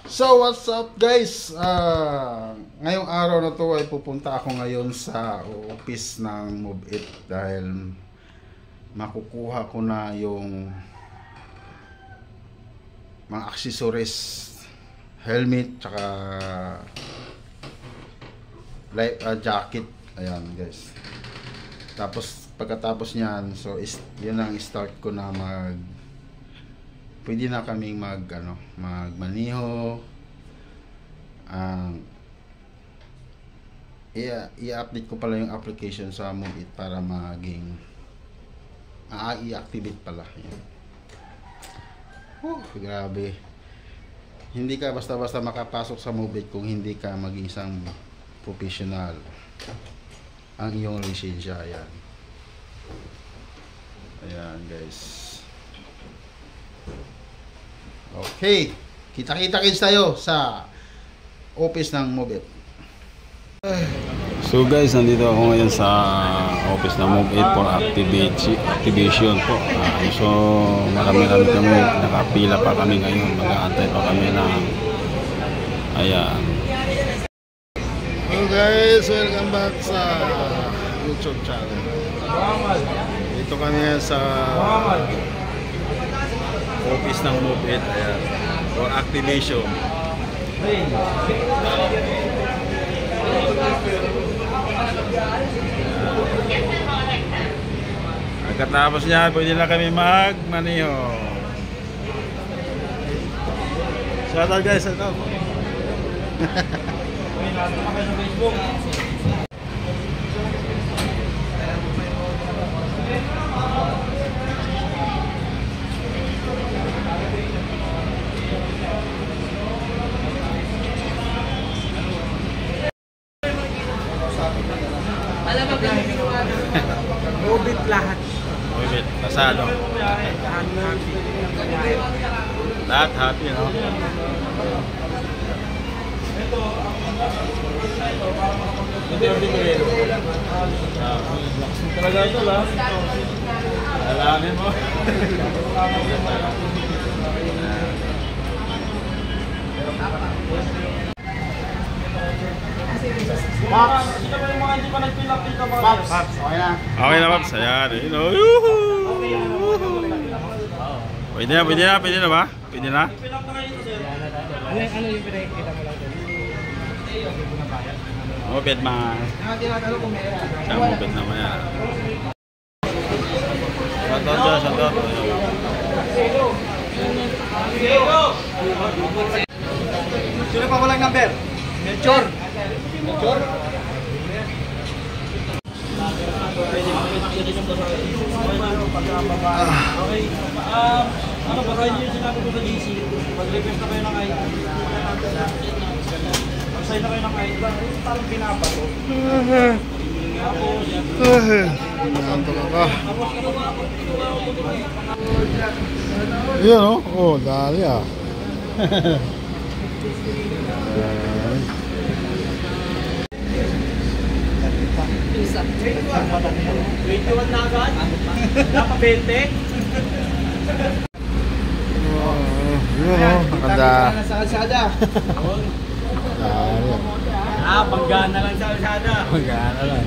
So what's up guys? Ngayong araw na to ay pupunta ako ngayon sa office ng Move It dahil makukuha ko na yung mga accessories, helmet, tsaka life jacket. Ayan guys. Tapos pagkatapos niyan, so yun ang start ko na pwede na kaming magmaniho. I-update ko pala yung application sa Move It para maging i-activate pala. Grabe. Hindi ka basta-basta makapasok sa Move It kung hindi ka maging isang professional. Ang iyong lisensya. Ayan guys. Okay, kita-kita kids tayo sa office ng Move It. So guys, nandito ako ngayon sa office ng Move It for activation po. So marami kami, nakapila pa kami ngayon, mag-aantay pa kami ng ayan. Hello guys, welcome back sa YouTube channel. Dito kami sa office ng Move It, ayan, for activation. Pagkatapos niya, pwede na kami magmaniho. Shout out guys, shout out. Move It lahat. Move It, pasado. Lahat happy, no? Talaga ito lang. Alamin mo. Max, ito ba yung mga hindi pa nagpila-pila ba? Max, okay na. Okay na, Paps. Ayan. Pwede na ba? Pwede na? Ano yung pinakikita mo lang doon? Move It, ma. Siya, Move It naman yan. Shoutout dyan, shoutout. Sino pa walang number? Melchor. Melchor? Okay. Ano ba kayo yung sinabi ko sa GC? Mag-request na kayo ng ID. Mag-sign na kayo ng ID. Parang pinapato. Nantok ako. Yan o. Oh, dali ah. Isa. 21 na agad? Napa 20? Yun o, maganda. Sa kalsada. Dali. Panggana lang sa kalsada. Maganda lang.